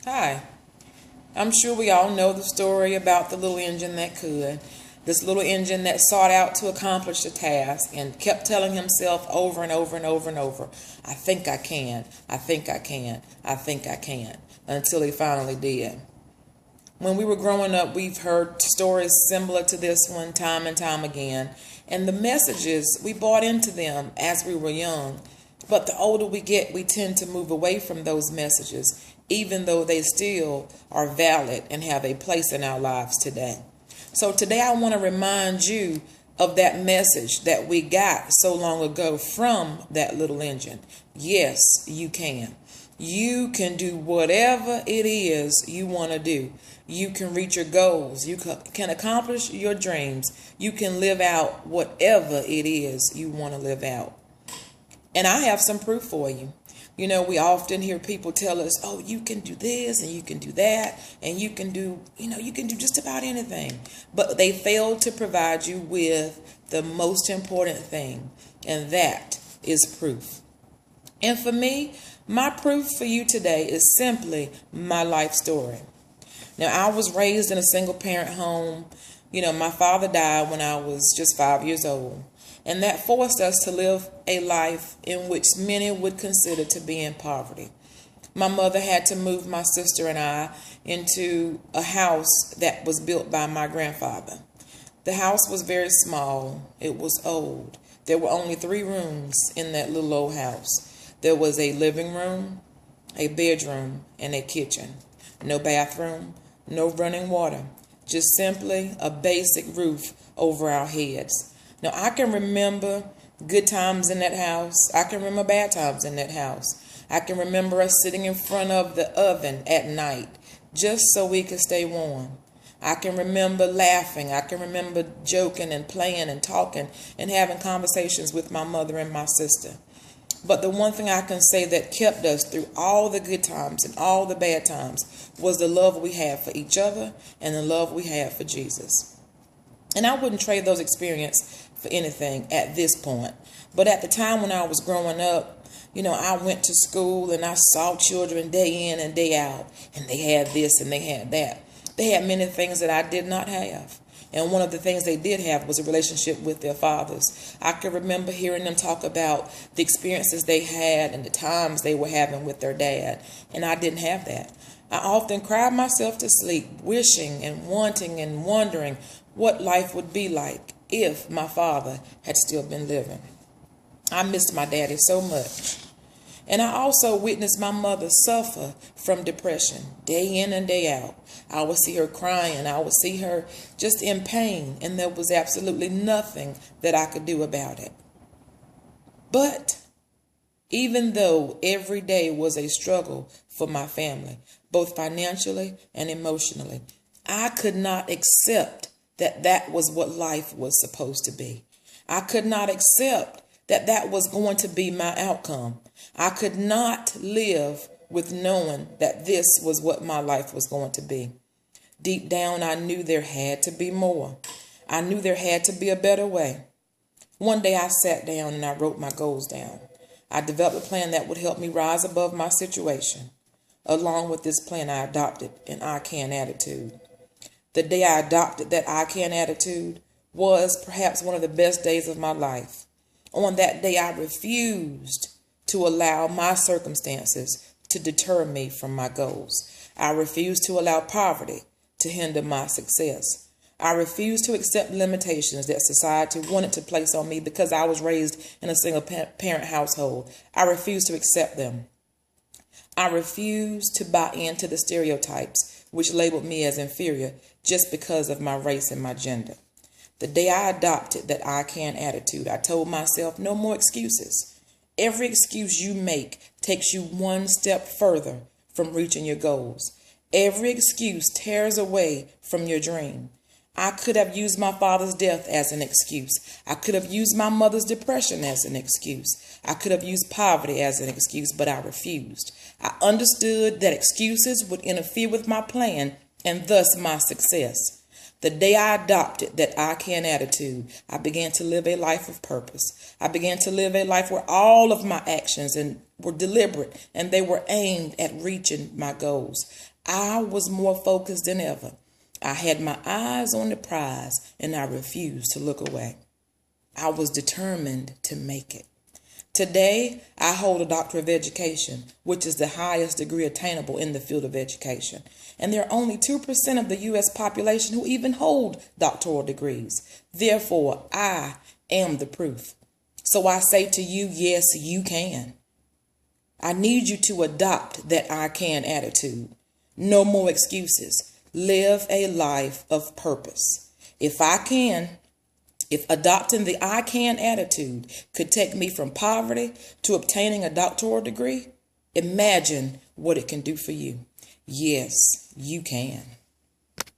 Hi. I'm sure we all know the story about the little engine that could. This little engine that sought out to accomplish the task and kept telling himself over and over and over and over, I think I can, I think I can, I think I can, until he finally did. When we were growing up, we've heard stories similar to this one time and time again. And the messages, we bought into them as we were young. But the older we get, we tend to move away from those messages, even though they still are valid and have a place in our lives today. So today I want to remind you of that message that we got so long ago from that little engine. Yes, you can. You can do whatever it is you want to do. You can reach your goals. You can accomplish your dreams. You can live out whatever it is you want to live out. And I have some proof for you. You know, we often hear people tell us, oh, you can do this and you can do that and you can do just about anything. But they fail to provide you with the most important thing, and that is proof. And for me, my proof for you today is simply my life story. Now, I was raised in a single parent home. My father died when I was just 5 years old. And that forced us to live a life in which many would consider to be in poverty. My mother had to move my sister and I into a house that was built by my grandfather. The house was very small. It was old. There were only 3 rooms in that little old house. There was a living room, a bedroom, and a kitchen. No bathroom, no running water, just simply a basic roof over our heads. Now, I can remember good times in that house. I can remember bad times in that house. I can remember us sitting in front of the oven at night just so we could stay warm. I can remember laughing. I can remember joking and playing and talking and having conversations with my mother and my sister. But the one thing I can say that kept us through all the good times and all the bad times was the love we had for each other and the love we had for Jesus. And I wouldn't trade those experiences for anything at this point. But at the time when I was growing up, I went to school and I saw children day in and day out. And they had this and they had that. They had many things that I did not have. And one of the things they did have was a relationship with their fathers. I can remember hearing them talk about the experiences they had and the times they were having with their dad. And I didn't have that. I often cried myself to sleep, wishing and wanting and wondering what life would be like if my father had still been living. I missed my daddy so much. And I also witnessed my mother suffer from depression day in and day out. I would see her crying. I would see her just in pain. And there was absolutely nothing that I could do about it. But even though every day was a struggle for my family, both financially and emotionally, I could not accept that was what life was supposed to be. I could not accept that was going to be my outcome. I could not live with knowing that this was what my life was going to be. Deep down, I knew there had to be more. I knew there had to be a better way. One day I sat down and I wrote my goals down. I developed a plan that would help me rise above my situation. Along with this plan, I adopted an I can attitude. The day I adopted that I can attitude was perhaps one of the best days of my life. On that day, I refused to allow my circumstances to deter me from my goals. I refused to allow poverty to hinder my success. I refused to accept limitations that society wanted to place on me because I was raised in a single parent household. I refused to accept them. I refused to buy into the stereotypes which labeled me as inferior just because of my race and my gender. The day I adopted that I can attitude, I told myself no more excuses. Every excuse you make takes you one step further from reaching your goals. Every excuse tears away from your dream. I could have used my father's death as an excuse. I could have used my mother's depression as an excuse. I could have used poverty as an excuse, but I refused. I understood that excuses would interfere with my plan and thus my success. The day I adopted that I can attitude, I began to live a life of purpose. I began to live a life where all of my actions were deliberate and they were aimed at reaching my goals. I was more focused than ever. I had my eyes on the prize and I refused to look away. I was determined to make it. Today, I hold a Doctorate of Education, which is the highest degree attainable in the field of education. And there are only 2% of the U.S. population who even hold doctoral degrees. Therefore, I am the proof. So I say to you, yes, you can. I need you to adopt that I can attitude. No more excuses. Live a life of purpose. If adopting the I can attitude could take me from poverty to obtaining a doctoral degree, imagine what it can do for you. Yes, you can.